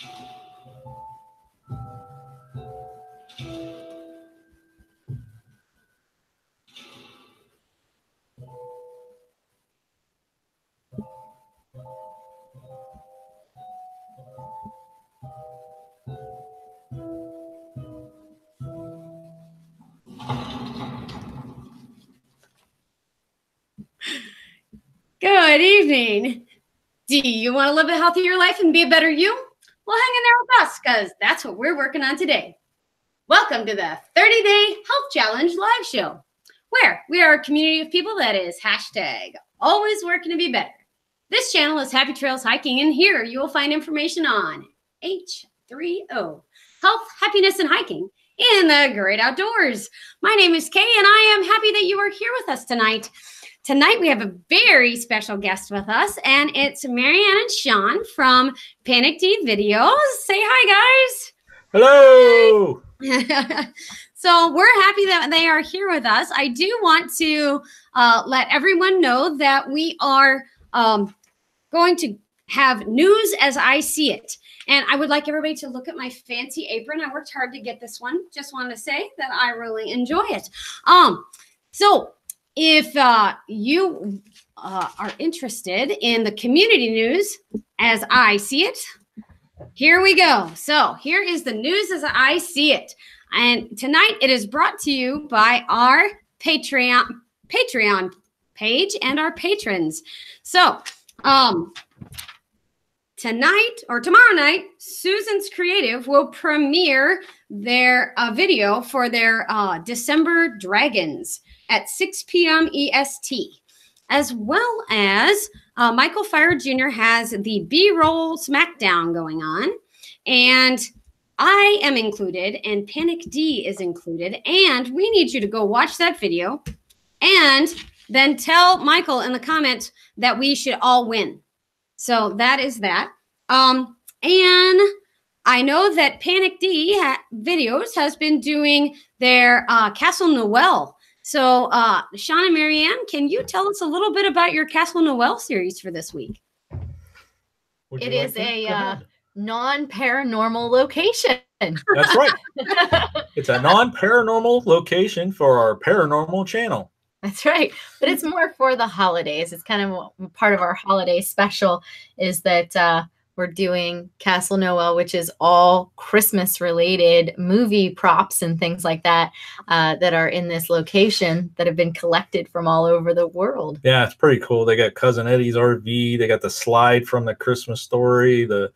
Good evening. Do you want to live a healthier life and be a better you? Well, hang in there with us, because that's what we're working on today. Welcome to the 30-Day Health Challenge live show, where we are a community of people that is #always working to be better. This channel is Happy Trails Hiking, and here you will find information on H3O, health, happiness, and hiking in the great outdoors. My name is Kay, and I am happy that you are here with us tonight. Tonight, we have a very special guest with us, and it's Marianne and Shawn from Panic D Videos. Say hi, guys. Hello. So we're happy that they are here with us. I do want to let everyone know that we are going to have news as I see it. And I would like everybody to look at my fancy apron. I worked hard to get this one. Just want to say that I really enjoy it. So if you are interested in the community news as I see it, here we go. So here is the news as I see it. And tonight it is brought to you by our Patreon page and our patrons. So tonight or tomorrow night, Susan's Creative will premiere their video for their December Dragons at 6 p.m. EST, as well as Michael Fire Jr. has the B-roll Smackdown going on, and I am included, and Panic D is included, and we need you to go watch that video and then tell Michael in the comments that we should all win. So that is that. And I know that Panic D Videos has been doing their Castle Noel. So, Shawn and Marianne, can you tell us a little bit about your Castle Noel series for this week? It is a non-paranormal location. That's right. It's a non-paranormal location for our paranormal channel. That's right. But it's more for the holidays. It's kind of part of our holiday special is that we're doing Castle Noel, which is all Christmas related movie props and things like that that are in this location that have been collected from all over the world. Yeah, it's pretty cool. They got Cousin Eddie's RV. They got the slide from the Christmas Story, the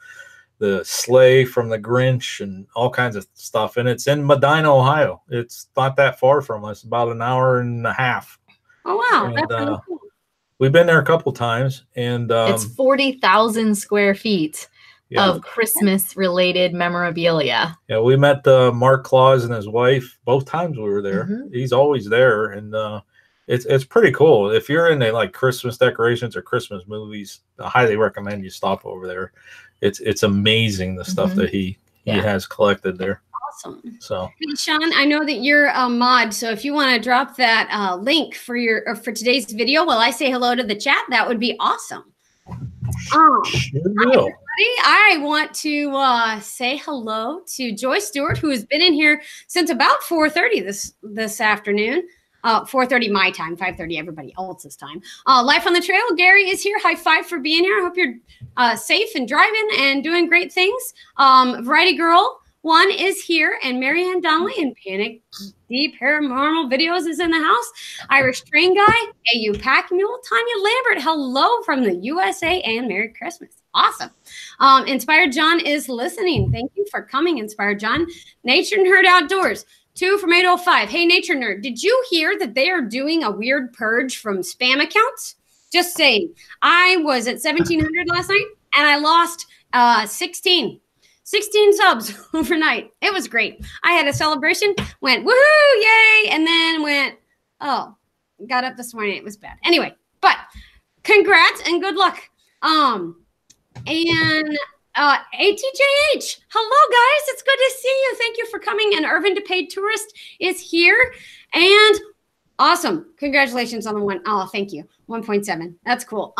sleigh from the Grinch, and all kinds of stuff. And it's in Medina, Ohio. It's not that far from us, about an hour and a half. Oh, wow. And, that's really cool. We've been there a couple times, and it's 40,000 square feet of Christmas-related memorabilia. Yeah, we met Mark Claus and his wife both times we were there. He's always there, and it's pretty cool. If you're into like Christmas decorations or Christmas movies, I highly recommend you stop over there. It's amazing the stuff that he has collected there. Awesome. So, hey, Shawn, I know that you're a mod, so if you want to drop that link for for today's video while I say hello to the chat, that would be awesome. Sure will. I want to say hello to Joy Stewart, who has been in here since about 4:30 this afternoon. 4:30 my time, 5:30 everybody else's time. Life on the Trail. Gary is here. High five for being here. I hope you're safe and driving and doing great things. Variety Girl 1 is here, and Marianne Donnelly and Panic D Paranormal Videos is in the house. Irish Train Guy, AU Pack Mule, Tanya Lambert, hello from the USA, and Merry Christmas. Awesome. Inspired John is listening. Thank you for coming, Inspired John. Nature Nerd Outdoors, 2 from 805. Hey, Nature Nerd, did you hear that they are doing a weird purge from spam accounts? Just saying. I was at 1,700 last night, and I lost 16 subs overnight. It was great. I had a celebration, went woohoo, yay, and then went, oh, got up this morning. It was bad. Anyway, but congrats and good luck. And ATJH, hello guys, it's good to see you. Thank you for coming. And Irvin DePaid Tourist is here. And awesome. Congratulations on the one. Oh, thank you. 1.7. That's cool.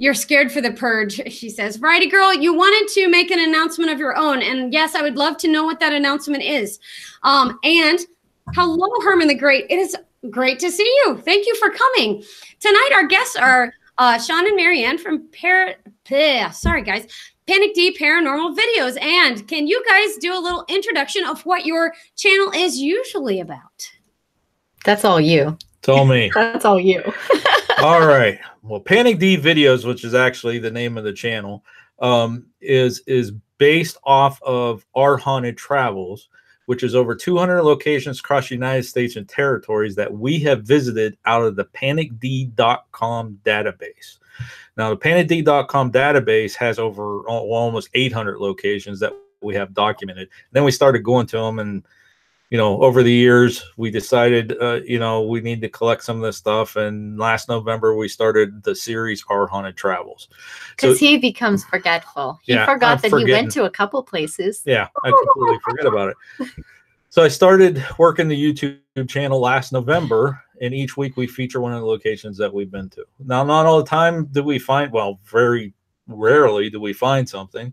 You're scared for the purge, she says. Variety Girl, you wanted to make an announcement of your own. And yes, I would love to know what that announcement is. And hello, Herman the Great. It is great to see you. Thank you for coming. Tonight, our guests are Shawn and Marianne from sorry, guys. Panic D Paranormal Videos. And can you guys do a little introduction of what your channel is usually about? That's all you. It's all me. That's all you. All right. Well, Panic D Videos, which is actually the name of the channel, is based off of Our Haunted Travels, which is over 200 locations across the United States and territories that we have visited out of the panicd.com database. Now, the panicd.com database has over almost 800 locations that we have documented. Then we started going to them, and over the years, we decided, we need to collect some of this stuff. And last November, we started the series Our Haunted Travels. Because he becomes forgetful. He forgot that he went to a couple places. Yeah, I completely forget about it. So I started working the YouTube channel last November, and each week we feature one of the locations that we've been to. Now, not all the time do we find, well, very rarely do we find something.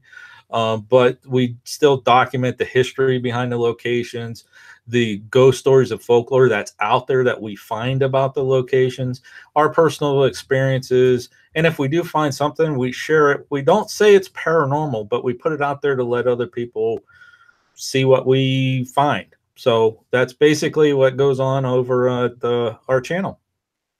But we still document the history behind the locations, the ghost stories of folklore that's out there that we find about the locations, our personal experiences. And if we do find something, we share it. We don't say it's paranormal, but we put it out there to let other people see what we find. So that's basically what goes on over at our channel.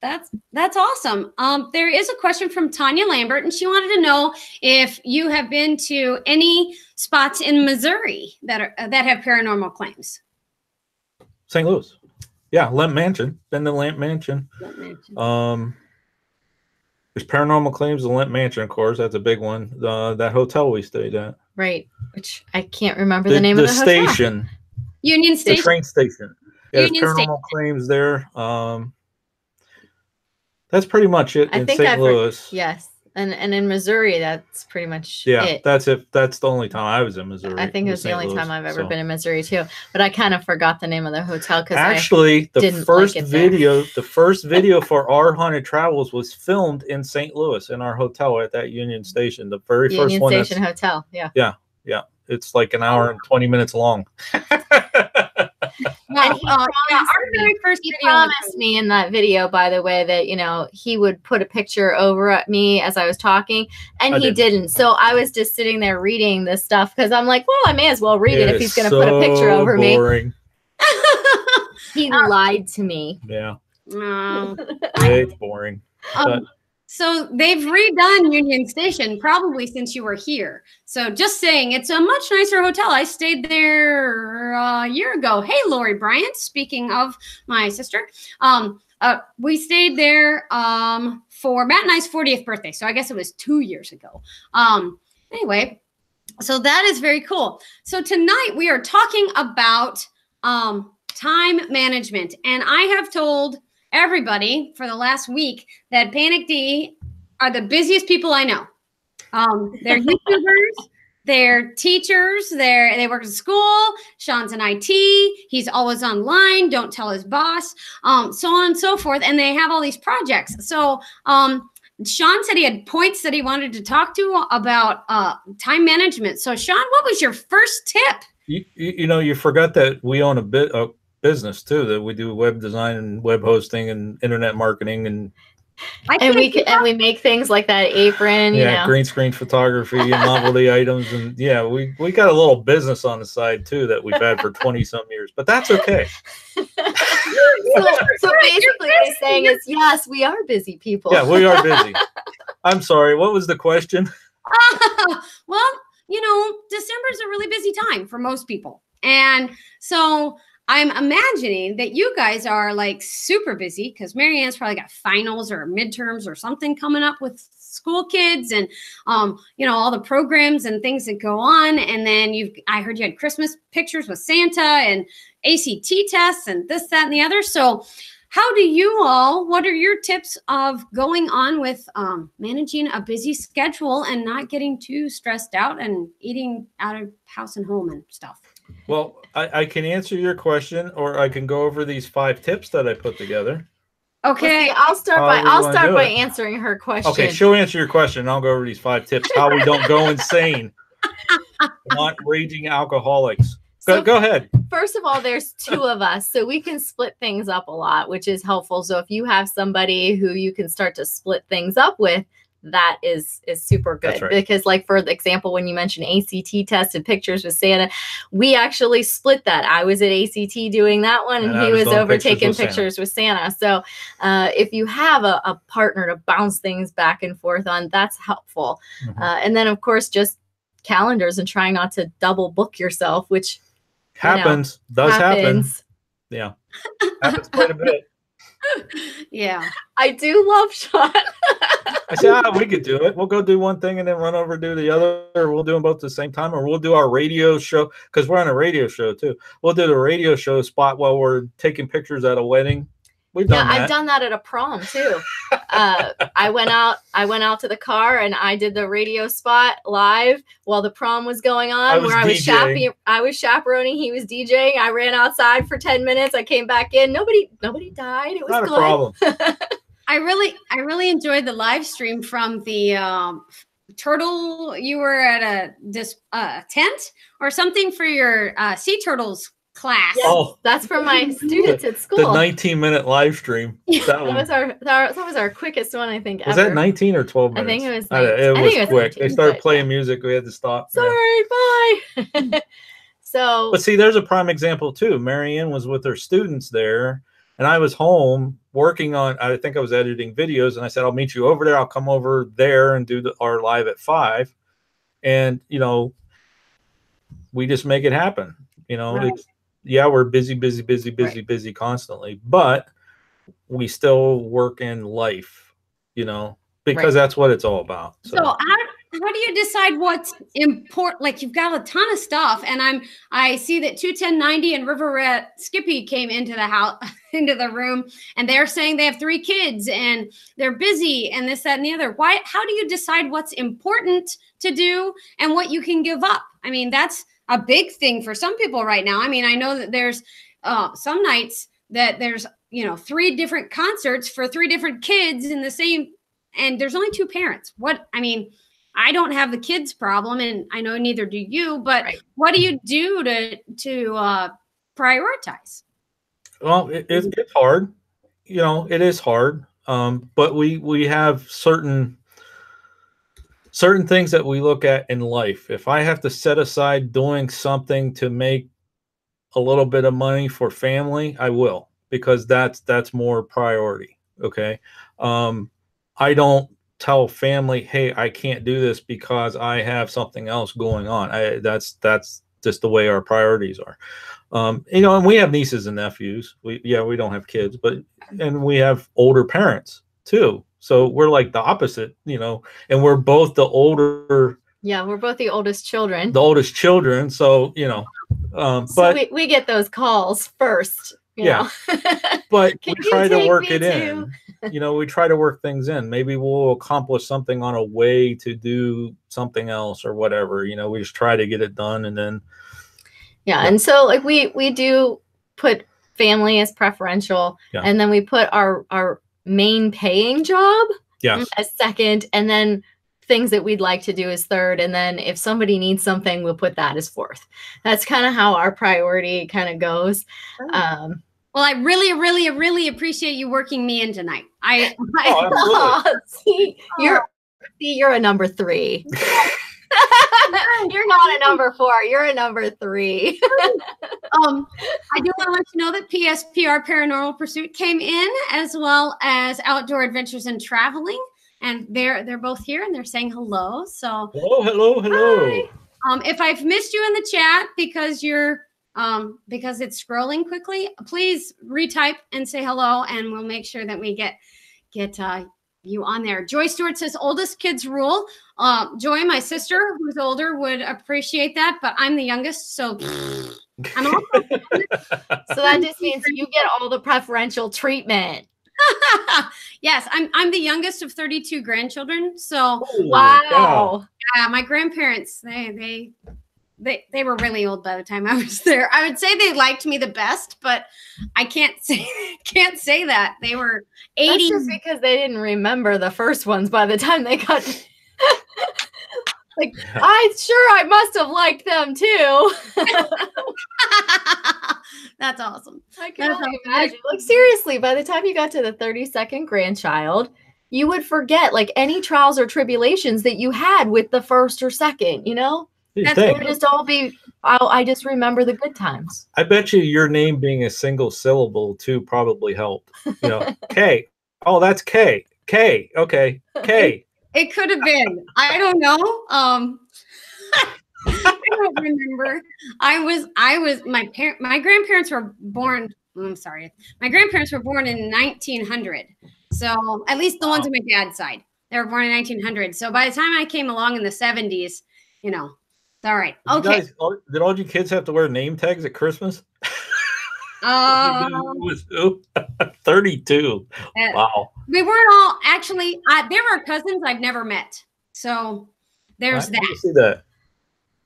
That's awesome. There is a question from Tanya Lambert, and she wanted to know if you have been to any spots in Missouri that have paranormal claims. St. Louis, yeah, Lamp Mansion. Been to Lamp Mansion. There's paranormal claims in Lamp Mansion, of course. That's a big one. That hotel we stayed at, right? Which I can't remember the name of the station. Hotel. Union Station. The train station. Yeah, Union paranormal Station. claims there. That's pretty much it in St. Louis. Yes. And in Missouri, that's pretty much it. That's it. That's the only time I was in Missouri. I think it was the only time I've ever been in Missouri too. But I kind of forgot the name of the hotel because actually the first video for Our Haunted Travels was filmed in St. Louis in our hotel at that Union Station. The very first one. Union Station Hotel. Yeah. Yeah. Yeah. It's like an hour and 20 minutes long. And he promised me in that video, by the way, that he would put a picture over at me as I was talking, and he didn't. So I was just sitting there reading this stuff because I'm like, well, I may as well read it if he's going to put a picture over me. He lied to me. Yeah. It's boring. So they've redone Union Station probably since you were here. So just saying, it's a much nicer hotel. I stayed there a year ago. Hey, Lori Bryant, speaking of my sister, we stayed there for Matt and I's 40th birthday. So I guess it was 2 years ago. Anyway, so that is very cool. So tonight we are talking about time management. And I have told everybody for the last week that Panic D are the busiest people I know. They're YouTubers, they're teachers, they work at school. Shawn's in IT. He's always online. Don't tell his boss. So on and so forth. And they have all these projects. So Shawn said he had points that he wanted to talk to about time management. So Shawn, what was your first tip? You forgot that we own a business too, that we do web design and web hosting and internet marketing, and we make things like that apron, green screen photography and novelty items, and we got a little business on the side too that we've had for 20 some years, but that's okay. so basically what he's saying is, yes, we are busy people. Yeah, we are busy. I'm sorry, what was the question? Well, December's a really busy time for most people, and so I'm imagining that you guys are like super busy because Marianne's probably got finals or midterms or something coming up with school kids and, all the programs and things that go on. And then I heard you had Christmas pictures with Santa and ACT tests and this, that, and the other. So what are your tips of going on with managing a busy schedule and not getting too stressed out and eating out of house and home and stuff? Well, I can answer your question, or I can go over these 5 tips that I put together. Okay. Well, see, I'll start by answering her question. Okay, she'll answer your question, and I'll go over these 5 tips how we don't go insane. Not raging alcoholics. Go ahead. First of all, there's 2 of us, so we can split things up a lot, which is helpful. So if you have somebody who you can start to split things up with, that is super good. That's right. Because like, for the example, when you mentioned ACT tested pictures with Santa, we actually split that. I was at ACT doing that one, and he was over taking pictures with Santa. So if you have a partner to bounce things back and forth on, that's helpful. And then, of course, just calendars and trying not to double book yourself, which happens. Happens. Yeah. Happens quite a bit. Yeah. I do love Shawn. I said, we could do it. We'll go do one thing and then run over do the other, or we'll do them both at the same time, or we'll do our radio show, because we're on a radio show too. We'll do the radio show spot while we're taking pictures at a wedding. We've done that. I've done that at a prom too. I went out to the car and I did the radio spot live while the prom was going on, I was chaperoning, he was DJing. I ran outside for 10 minutes. I came back in. Nobody died. It was not good. A problem. I really enjoyed the live stream from the turtle. You were at a tent or something for your sea turtles class. Yes, oh, that's for my students at school. The 19-minute live stream. That was our quickest one, I think. Was ever. That 19 or 12 minutes? I think it was. It was quick. They started playing music. We had to stop. Sorry, bye. So, but see, there's a prime example too. Marianne was with her students there, and I was home working on. I think I was editing videos, and I said, "I'll meet you over there. I'll come over there and do our live at 5." And we just make it happen. Right. We're busy constantly, but we still work in life, because that's what it's all about. So how do you decide what's important? Like, you've got a ton of stuff, and I see that 21090 and River Skippy came into the house, into the room, and they're saying they have 3 kids and they're busy and this, that, and the other. How do you decide what's important to do and what you can give up? I mean, that's a big thing for some people right now. I mean, I know that there's some nights that there's 3 different concerts for 3 different kids in the same, and there's only 2 parents. I don't have the kids problem, and I know neither do you, but right. What do you do to prioritize? Well, it's hard. It is hard. But we have certain things that we look at in life. If I have to set aside doing something to make a little bit of money for family, I will, because that's more priority. Okay. I don't tell family, hey, I can't do this because I have something else going on. That's just the way our priorities are. And we have nieces and nephews. We don't have kids, and we have older parents too. So we're like the opposite, and we're both the older. Yeah, we're both the oldest children. So, but we get those calls first. Yeah. But we try to work it in. We try to work things in. Maybe we'll accomplish something on a way to do something else or whatever. We just try to get it done, and then. Yeah. And so like we do put family as preferential, and then we put our main paying job as second, and then things that we'd like to do as third, and then if somebody needs something, we'll put that as fourth. That's kind of how our priority kind of goes. Well, I really appreciate you working me in tonight. You're a number 3. You're not a number 4. You're a number 3. I do want to let you know that PSPR Paranormal Pursuit came in, as well as Outdoor Adventures and Traveling, and they're both here and they're saying hello. So hello. Hi. If I've missed you in the chat because because it's scrolling quickly, please retype and say hello, and we'll make sure that we get you on there. Joy Stewart says oldest kids rule. Joy, my sister, who's older, would appreciate that, but I'm the youngest, so I'm also so that just means you get all the preferential treatment. Yes, I'm the youngest of 32 grandchildren. So wow. Yeah, my grandparents, they were really old by the time I was there. I would say they liked me the best, but I can't say that. They were 80. That's just because they didn't remember the first ones by the time they got like, I must have liked them too. That's awesome. I can only imagine. Like, seriously, by the time you got to the 32nd grandchild, you would forget like any trials or tribulations that you had with the first or second, you know? That's would just all be, I just remember the good times. I bet you your name being a single syllable too probably helped. You know, K. Oh, that's K. K. Okay. K. It could have been. I don't know. I don't remember. My grandparents were born. I'm sorry. My grandparents were born in 1900. So at least the ones on my dad's side, they were born in 1900. So by the time I came along in the 70s, you know, it's all right. Okay. Did all you kids have to wear name tags at Christmas? 32. Wow. We weren't all actually. There were cousins I've never met. So there's that. See that.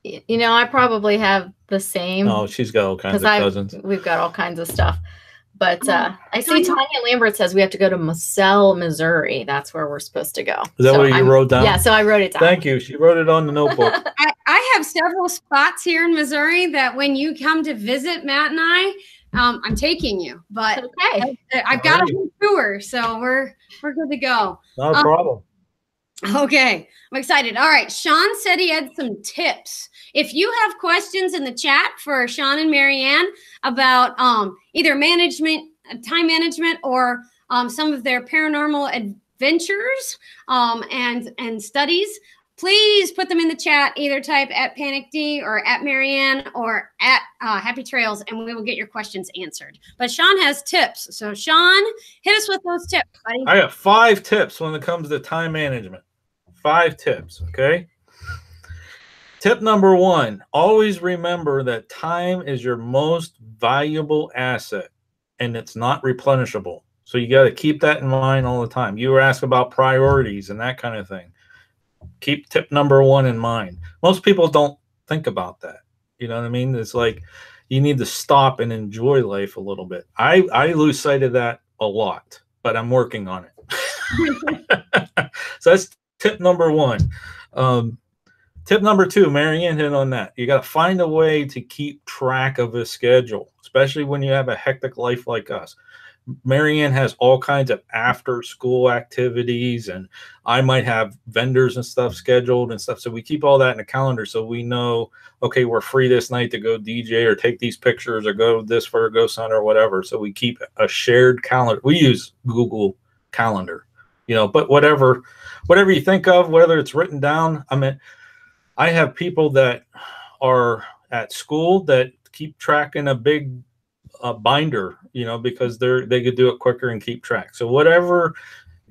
You know, I probably have the same. Oh, she's got all kinds of cousins. We've got all kinds of stuff. But I see Tanya Lambert says we have to go to Moselle, Missouri. That's where we're supposed to go. Is that what you wrote down? Yeah, so I wrote it down. Thank you. She wrote it on the notebook. I have several spots here in Missouri that when you come to visit Matt and I'm taking you. But okay. I've got a whole tour, so we're good to go. Not a problem. Okay, I'm excited. All right, Shawn said he had some tips. If you have questions in the chat for Shawn and Marianne about either time management, or some of their paranormal adventures and studies, please put them in the chat. Either type at Panic D or at Marianne or at Happy Trails, and we will get your questions answered. But Shawn has tips. So Shawn, hit us with those tips, buddy. I got 5 tips when it comes to time management. 5 tips, okay? Tip number 1, always remember that time is your most valuable asset, and it's not replenishable. So you got to keep that in mind all the time. You were asked about priorities and that kind of thing. Keep tip number 1 in mind. Most people don't think about that. You know what I mean? It's like you need to stop and enjoy life a little bit. I lose sight of that a lot, but I'm working on it. So that's tip number 1. Tip number 2, Marianne hit on that. You got to find a way to keep track of a schedule, especially when you have a hectic life like us. Marianne has all kinds of after-school activities, and I might have vendors and stuff scheduled and stuff. So we keep all that in a calendar so we know, okay, we're free this night to go DJ or take these pictures or go this for a ghost hunt or whatever. So we keep a shared calendar. We use Google Calendar, you know, but whatever you think of, whether it's written down. I mean, I have people that are at school that keep track in a big binder, you know, because they could do it quicker and keep track. So whatever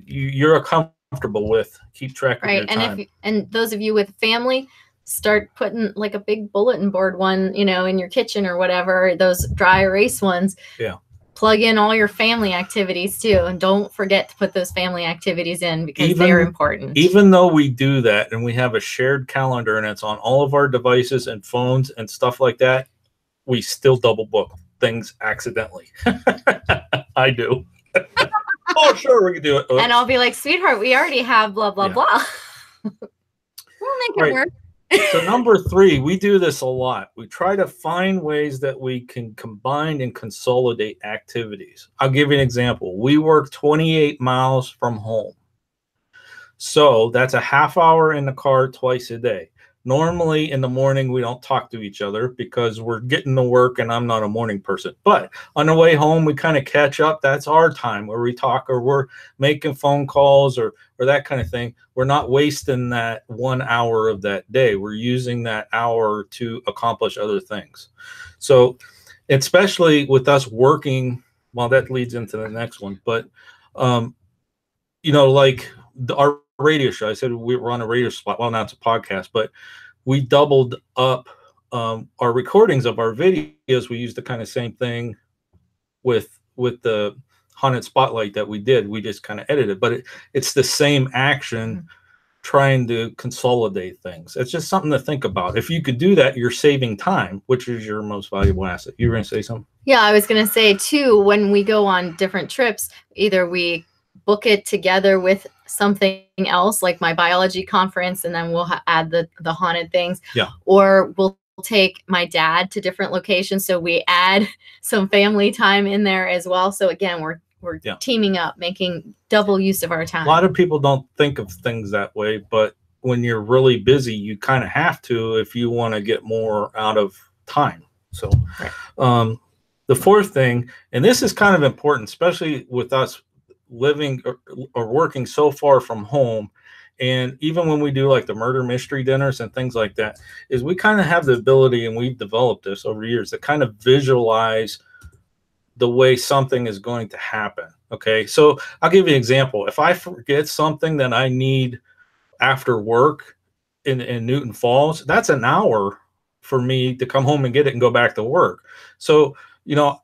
you're comfortable with, keep track of your time. And those of you with family, start putting like a big bulletin board one, you know, in your kitchen or whatever, those dry erase ones. Yeah. Plug in all your family activities too. And don't forget to put those family activities in, because they're important. Even though we do that and we have a shared calendar and it's on all of our devices and phones and stuff like that, we still double book things accidentally. I do. Oh, sure, we can do it. Oops. And I'll be like, sweetheart, we already have blah, blah, blah. We'll make it work. So number 3, we do this a lot. We try to find ways that we can combine and consolidate activities. I'll give you an example. We work 28 miles from home. So that's a half hour in the car twice a day. Normally in the morning, we don't talk to each other because we're getting to work and I'm not a morning person. But on the way home, we kind of catch up. That's our time where we talk, or we're making phone calls or that kind of thing. We're not wasting that 1 hour of that day. We're using that hour to accomplish other things. So especially with us working, well, that leads into the next one. But, you know, like our radio show, I said we were on a radio spot. Well, now it's a podcast, but we doubled up our recordings of our videos. We used the kind of same thing with the haunted spotlight that we did. We just kind of edited, but it's the same action trying to consolidate things. It's just something to think about. If you could do that, you're saving time, which is your most valuable asset. You were going to say something? Yeah, I was going to say too, when we go on different trips, either we book it together with something else, like my biology conference, and then we'll add the haunted things. Yeah. Or we'll take my dad to different locations, so we add some family time in there as well. So again, we're teaming up, making double use of our time. A lot of people don't think of things that way, but when you're really busy, you kind of have to if you want to get more out of time. So right. The fourth thing, and this is kind of important, especially with us living or working so far from home, and even when we do like the murder mystery dinners and things like that, is we kind of have the ability, and we've developed this over years, to kind of visualize the way something is going to happen. Okay, so I'll give you an example. If I forget something that I need after work in Newton Falls, that's an hour for me to come home and get it and go back to work. So, you know,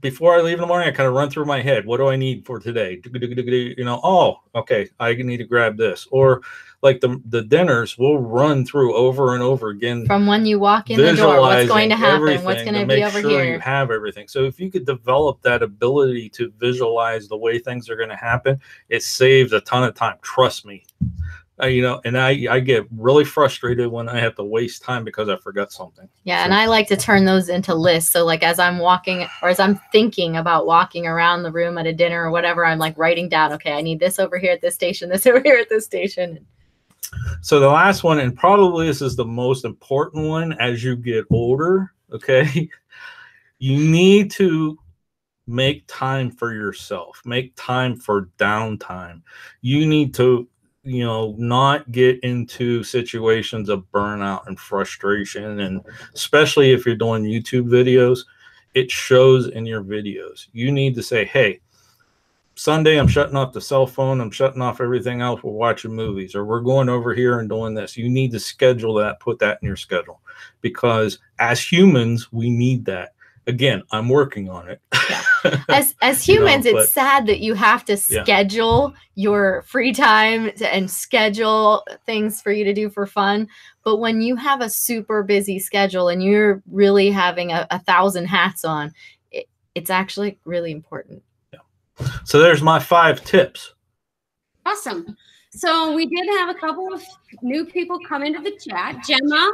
before I leave in the morning, I kind of run through my head, what do I need for today? You know, oh, okay, I need to grab this. Or like the dinners, we'll run through over and over again. From when you walk in the door, what's going to happen? What's going to be over here? You have everything. So if you could develop that ability to visualize the way things are going to happen, it saves a ton of time. Trust me. You know, and I get really frustrated when I have to waste time because I forgot something. Yeah, so. And I like to turn those into lists. So like as I'm walking or as I'm thinking about walking around the room at a dinner or whatever, I'm like writing down, okay, I need this over here at this station, this over here at this station. So the last one, and probably this is the most important one as you get older, okay, you need to make time for yourself, make time for downtime. You need to, you know, not get into situations of burnout and frustration. And especially if you're doing YouTube videos, it shows in your videos. You need to say, hey, Sunday, I'm shutting off the cell phone. I'm shutting off everything else. We're watching movies, or we're going over here and doing this. You need to schedule that, put that in your schedule, because as humans, we need that. Again, I'm working on it. Yeah. As humans, you know, it's sad that you have to schedule your free time and schedule things for you to do for fun. But when you have a super busy schedule and you're really having a 1,000 hats on, it's actually really important. Yeah. So there's my 5 tips. Awesome. So we did have a couple of new people come into the chat. Gemma,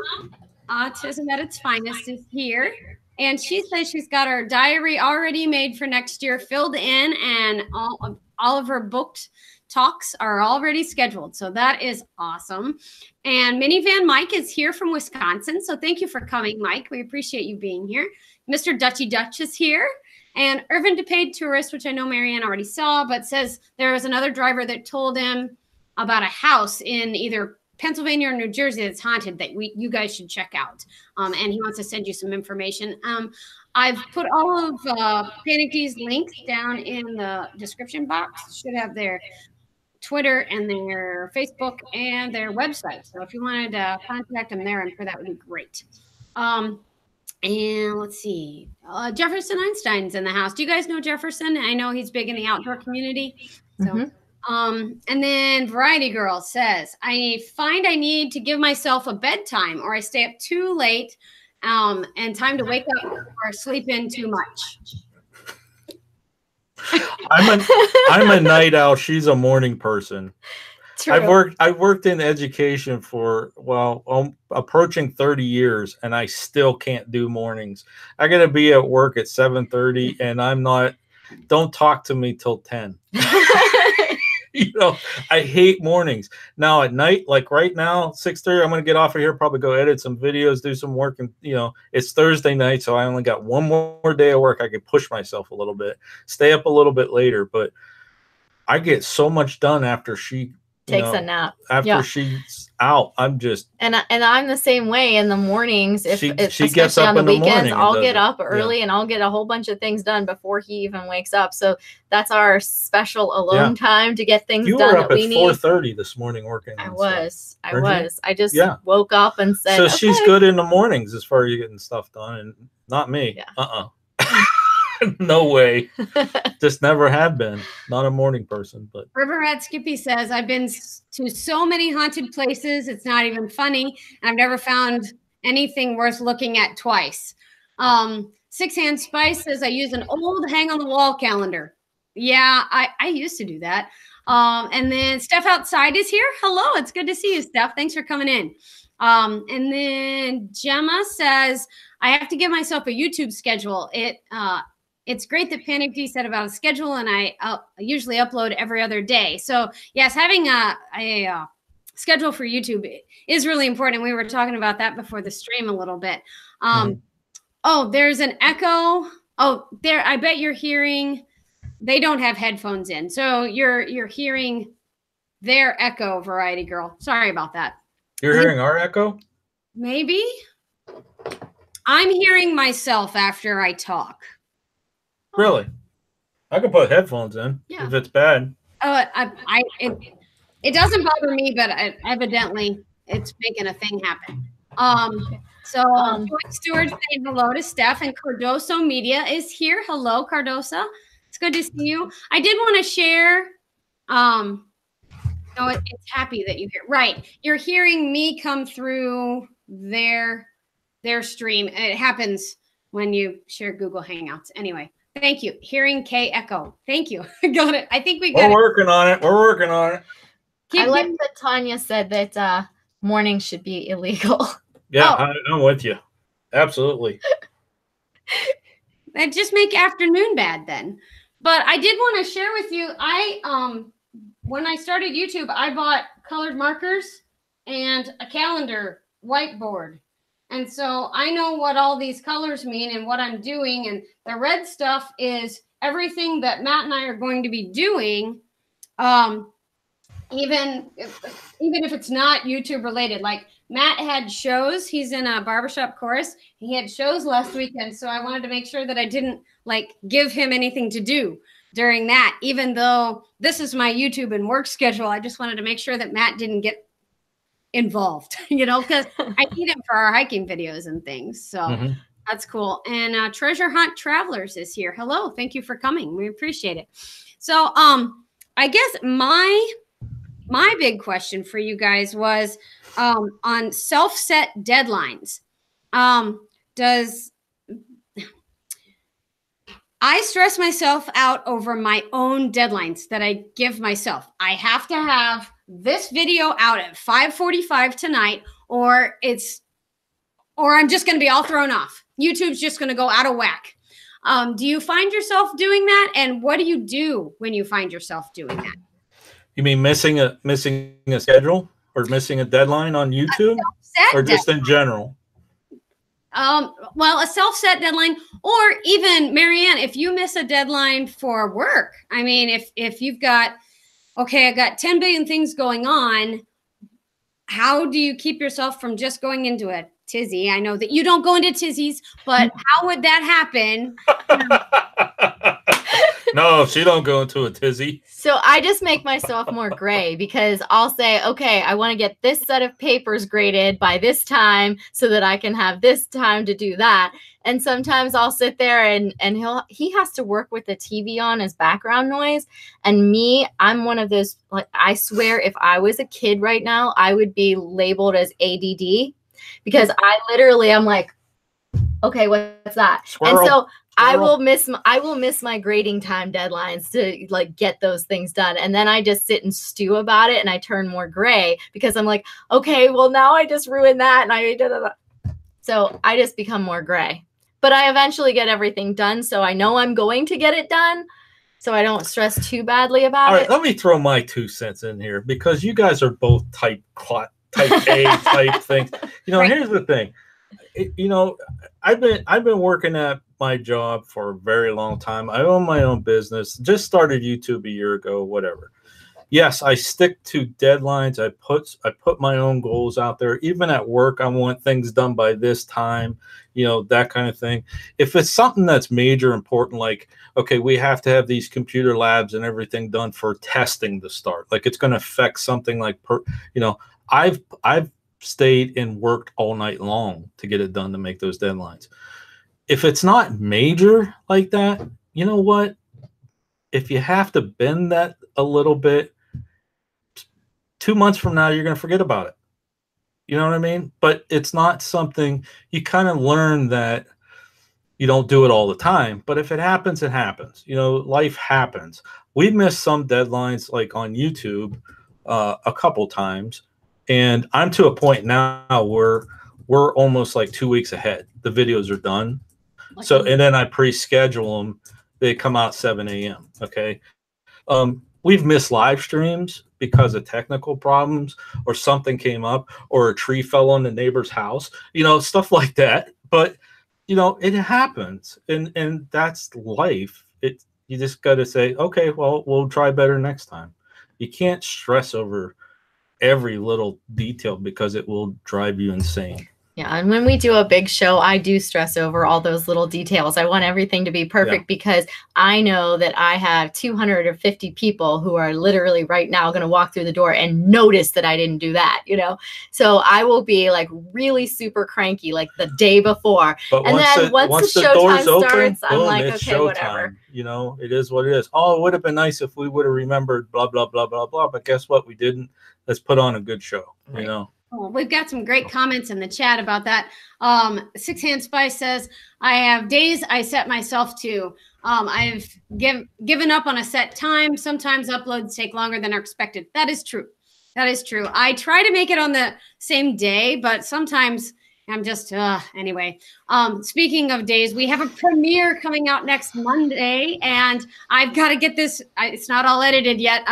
Autism at its Finest, is here. And she says she's got her diary already made for next year, filled in, and all of her booked talks are already scheduled. So that is awesome. And Minivan Mike is here from Wisconsin. So thank you for coming, Mike. We appreciate you being here. Mr. Dutchy Dutch is here. And Irvin DePaid Tourist, which I know Marianne already saw, but says there was another driver that told him about a house in either Pennsylvania or New Jersey that's haunted that you guys should check out. And he wants to send you some information. I've put all of Panic D's links down in the description box. Should have their Twitter and their Facebook and their website. So if you wanted to contact them there, I'm sure that would be great. And let's see, Jefferson Einstein's in the house. Do you guys know Jefferson? I know he's big in the outdoor community. So. Mm-hmm. And then Variety Girl says, I find I need to give myself a bedtime, or I stay up too late, and time to wake up or sleep in too much. I'm a night owl. She's a morning person. True. I've worked in education for, approaching 30 years, and I still can't do mornings. I got to be at work at 7:30, and don't talk to me till 10. You know, I hate mornings. Now at night, like right now, 6:30, I'm going to get off of here, probably go edit some videos, do some work. And, you know, it's Thursday night, so I only got one more day of work. I could push myself a little bit, stay up a little bit later. But I get so much done after she takes a nap. After she's out, I'm just. And I'm the same way in the mornings. She gets up on the weekends, morning. I'll get up early and I'll get a whole bunch of things done before he even wakes up. So that's our special alone time to get things done that we need. You were up at 4:30 this morning working. I was. I just woke up and said, so she's good in the mornings as far as you getting stuff done, and not me. Yeah. No way. Just never have been. Not a morning person, but Riverhead Skippy says, I've been to so many haunted places, it's not even funny. And I've never found anything worth looking at twice. Six Hand Spice says, I use an old hang on the wall calendar. Yeah, I used to do that. And then Steph Outside is here. Hello, it's good to see you, Steph. Thanks for coming in. And then Gemma says, I have to give myself a YouTube schedule. It's great that Panic D said about a schedule, and I usually upload every other day. So yes, having a schedule for YouTube is really important. We were talking about that before the stream a little bit. Oh, there's an echo. Oh, there. I bet you're hearing. They don't have headphones in, so you're hearing their echo. Variety Girl. Sorry about that. You're hearing our echo? Maybe. I'm hearing myself after I talk. Really? I could put headphones in if it's bad. Oh, it doesn't bother me, but evidently it's making a thing happen. Joy Stewart saying hello to Steph, and Cardoso Media is here. Hello, Cardosa. It's good to see you. I did want to share. It's happy that you hear. Right, you're hearing me come through their stream. It happens when you share Google Hangouts. Anyway. Thank you. Hearing K echo. Thank you. Got it. I think we got it. We're working on it. We're working on it. I like that Tanya said that morning should be illegal. Yeah, I'm with you. Absolutely. That just make afternoon bad then. But I did want to share with you, when I started YouTube, I bought colored markers and a calendar whiteboard. And so I know what all these colors mean and what I'm doing. And the red stuff is everything that Matt and I are going to be doing, even if it's not YouTube related. Like Matt had shows. He's in a barbershop chorus. He had shows last weekend. So I wanted to make sure that I didn't give him anything to do during that. Even though this is my YouTube and work schedule, I just wanted to make sure that Matt didn't get involved, because I need it for our hiking videos and things. So that's cool. And Treasure Hunt Travelers is here. Hello. Thank you for coming. We appreciate it. So I guess my big question for you guys was on self-set deadlines. I stress myself out over my own deadlines that I give myself. I have to have this video out at 5:45 tonight, or I'm just going to be all thrown off. YouTube's just going to go out of whack. Do you find yourself doing that? And what do you do when you find yourself doing that? You mean missing a schedule or missing a deadline on YouTube, or just in general? Well, a self-set deadline, or even Marianne, if you miss a deadline for work. I mean, if you've got, I got 10 billion things going on, how do you keep yourself from just going into a tizzy? I know that you don't go into tizzies, but how would that happen? No, she don't go into a tizzy. So I just make myself more gray, because I'll say, okay, I want to get this set of papers graded by this time so that I can have this time to do that. And sometimes I'll sit there and he has to work with the TV on as background noise. And I'm one of those, I swear if I was a kid right now, I would be labeled as ADD, because I'm like, okay, what's that? Squirrel. And so I will miss my grading time deadlines to get those things done. And then I just sit and stew about it, and I turn more gray, because I'm like, okay, well now I just ruined that. And so I just become more gray, but I eventually get everything done. So I know I'm going to get it done, so I don't stress too badly about it. All right, let me throw my 2 cents in here, because you guys are both type A type things. Right. Here's the thing. I've been working at my job for a very long time. I own my own business. Just started YouTube a year ago, whatever. Yes, I stick to deadlines. I put my own goals out there. Even at work, I want things done by this time, that kind of thing. If it's something that's major important, like, okay, we have to have these computer labs and everything done for testing to start. Like, it's going to affect something like, I've stayed and worked all night long to get it done, to make those deadlines. if it's not major like that, you know what? If you have to bend that a little bit, 2 months from now, you're going to forget about it. You know what I mean? But it's not something you kind of learn that you don't do it all the time. But if it happens, it happens. You know, life happens. We missed some deadlines like on YouTube a couple times. And I'm to a point now where we're almost like 2 weeks ahead. The videos are done. So, and then I pre-schedule them. They come out 7 a.m. Okay. We've missed live streams because of technical problems, or something came up, or a tree fell on the neighbor's house, you know, stuff like that. But, you know, it happens, and that's life. You just got to say, okay, well, we'll try better next time. You can't stress over every little detail because it will drive you insane. Yeah, and when we do a big show, I do stress over all those little details. I want everything to be perfect because I know that I have 250 people who are literally right now going to walk through the door and notice that I didn't do that, you know? So I will be like really super cranky like the day before. But and then once the showtime starts, I'm like, okay, whatever. You know, it is what it is. Oh, it would have been nice if we would have remembered blah, blah, blah, blah, blah. But guess what? We didn't. Let's put on a good show, you know? Oh, we've got some great comments in the chat about that. Six Hand Spice says, I have days I set myself to. I've given up on a set time. Sometimes uploads take longer than are expected. That is true. That is true. I try to make it on the same day, but sometimes I'm just, anyway. Speaking of days, we have a premiere coming out next Monday, and I've got to get this. It's not all edited yet,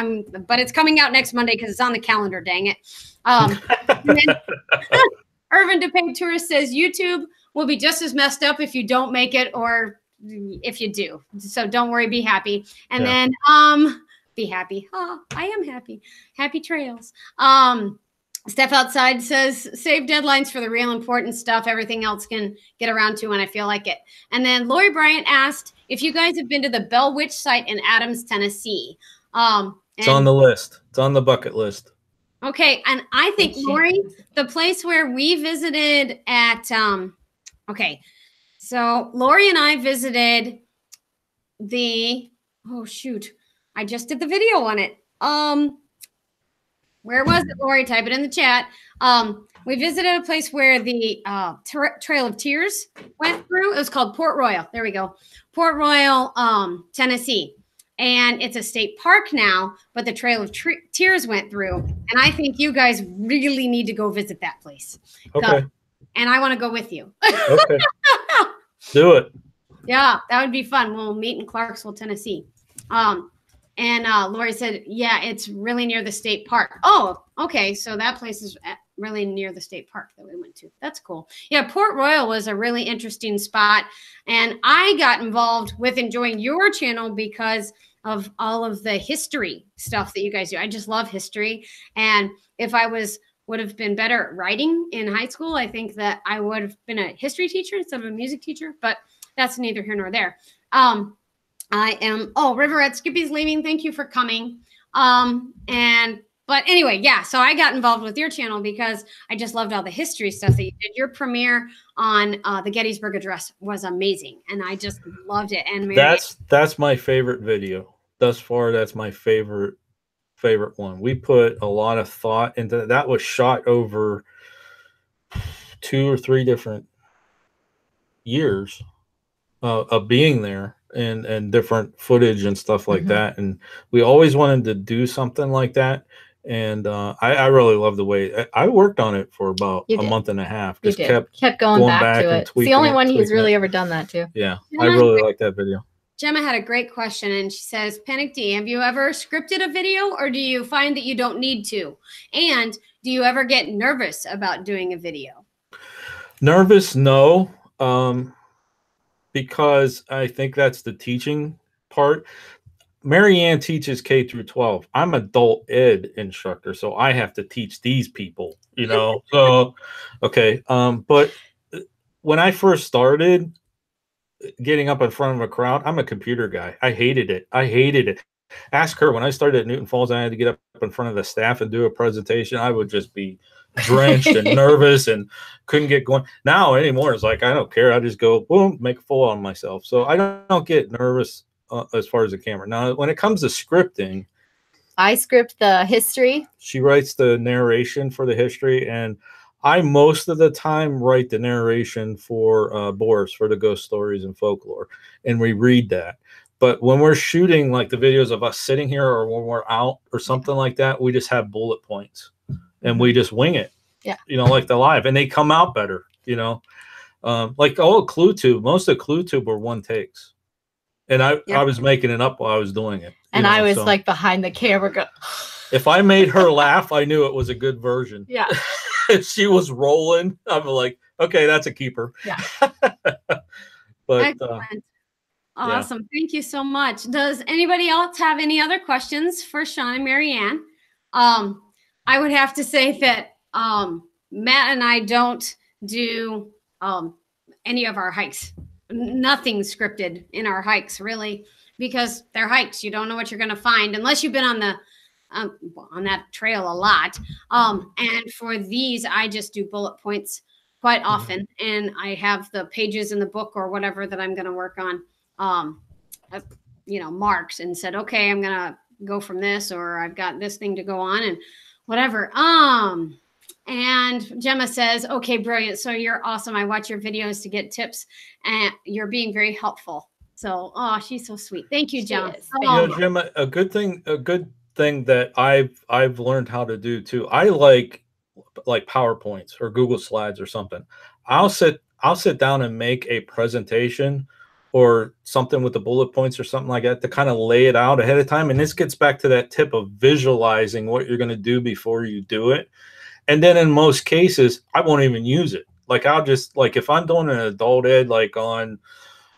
but it's coming out next Monday because it's on the calendar, dang it. Irvin DePay Tourist says YouTube will be just as messed up if you don't make it or if you do. So don't worry, be happy. And then be happy. Oh, I am happy. Happy trails. Steph Outside says, save deadlines for the real important stuff. Everything else can get around to when I feel like it. And then Lori Bryant asked if you guys have been to the Bell Witch site in Adams, Tennessee. It's on the list. It's on the bucket list. Okay, and I think, Lori, the place where we visited at, okay, so Lori and I visited oh, shoot, I just did the video on it. Where was it, Lori? Type it in the chat. We visited a place where the Trail of Tears went through. It was called Port Royal. There we go. Port Royal, Tennessee. And it's a state park now, but the Trail of Tears went through. And I think you guys really need to go visit that place. Okay. And I want to go with you. Okay. Do it. Yeah, that would be fun. We'll meet in Clarksville, Tennessee. And Lori said, yeah, it's really near the state park. Oh, okay. So that place is really near the state park that we went to. That's cool. Yeah, Port Royal was a really interesting spot. And I got involved with enjoying your channel because of all of the history stuff that you guys do. I just love history. And if I would have been better at writing in high school, I think that I would have been a history teacher instead of a music teacher. But that's neither here nor there. River at Skippy's leaving. Thank you for coming. But anyway, yeah, so I got involved with your channel because I just loved all the history stuff that you did. Your premiere on the Gettysburg Address was amazing, and I just loved it. And that's my favorite video thus far. That's my favorite one. We put a lot of thought into that. That was shot over 2 or 3 different years of being there. And different footage and stuff like that. And we always wanted to do something like that. And I really love the way I worked on it for about a month and a half. Just kept going back to it. It's the only one he's really ever done that to. Yeah, I really like that video. Gemma had a great question, and she says, Panic D, have you ever scripted a video, or do you find that you don't need to? And do you ever get nervous about doing a video? Nervous? No. Because I think that's the teaching part. Marianne teaches K through 12. I'm adult ed instructor, so I have to teach these people, you know. So, okay. But when I first started getting up in front of a crowd, I'm a computer guy. I hated it. Ask her when I started at Newton Falls, I had to get up in front of the staff and do a presentation. I would just be drenched and nervous and couldn't get going. Now anymore, it's like I don't care. I just go boom, make a fool on myself. So I don't get nervous as far as the camera. Now, when it comes to scripting, I script the history. She writes the narration for the history, and I most of the time write the narration for Boris for the ghost stories and folklore, and we read that. But when we're shooting like the videos of us sitting here or when we're out or something like that, we just have bullet points and we just wing it. Yeah. You know, like the live, and they come out better, you know. Like Clue Tube, most of Clue Tube were one takes. And I was making it up while I was doing it. And I was like behind the camera going, if I made her laugh, I knew it was a good version. Yeah. If she was rolling, I'm like, okay, that's a keeper. Yeah. But excellent. Awesome. Yeah. Thank you so much. Does anybody else have any other questions for Shawn and Marianne? I would have to say that Matt and I don't do any of our hikes. Nothing scripted in our hikes, really, because they're hikes. You don't know what you're going to find unless you've been on the on that trail a lot. And for these, I just do bullet points quite often, and I have the pages in the book or whatever that I'm going to work on, you know, marked and said, okay, I'm going to go from this, or I've got this thing to go on and whatever. And Gemma says, okay, brilliant. So you're awesome. I watch your videos to get tips and you're being very helpful. So, oh, she's so sweet. Thank you, Gemma. You know, Gemma, a good thing that I've learned how to do too. I like PowerPoints or Google Slides or something. I'll sit down and make a presentation or something with the bullet points or something like that to kind of lay it out ahead of time. And this gets back to that tip of visualizing what you're going to do before you do it. And then in most cases, I won't even use it. Like I'll just, like if I'm doing an adult ed, like on,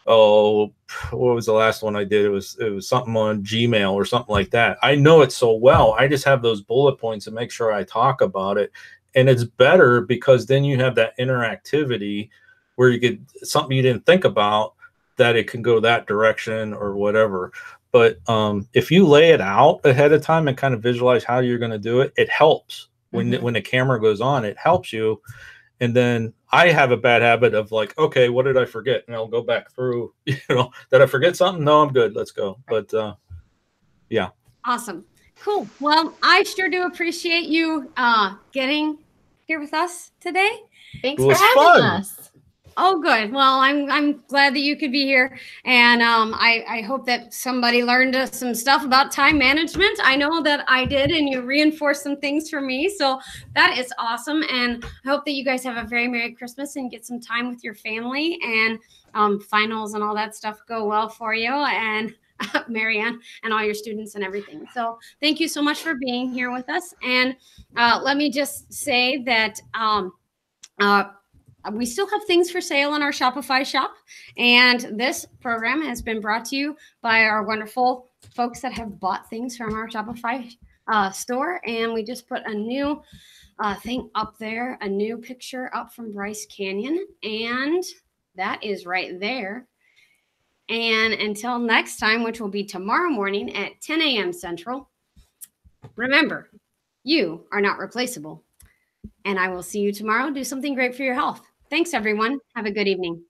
what was the last one I did? It was something on Gmail or something like that. I know it so well. I just have those bullet points and make sure I talk about it. And it's better because then you have that interactivity where you get something you didn't think about, that it can go that direction or whatever. But if you lay it out ahead of time and kind of visualize how you're going to do it, it helps. When the camera goes on, it helps you. And then I have a bad habit of like, okay, what did I forget? And I'll go back through, you know, did I forget something? No, I'm good. Let's go. But yeah. Awesome. Cool. Well, I sure do appreciate you getting here with us today. Thanks for having us. Oh, good. Well, I'm glad that you could be here, and I hope that somebody learned some stuff about time management. I know that I did, and you reinforced some things for me, so that is awesome. And I hope that you guys have a very Merry Christmas and get some time with your family, and finals and all that stuff go well for you, and Marianne and all your students and everything. So thank you so much for being here with us. And let me just say that we still have things for sale in our Shopify shop. And this program has been brought to you by our wonderful folks that have bought things from our Shopify store. And we just put a new thing up there, a new picture up from Bryce Canyon. And that is right there. And until next time, which will be tomorrow morning at 10 a.m. Central, remember, you are not replaceable. And I will see you tomorrow. Do something great for your health. Thanks, everyone. Have a good evening.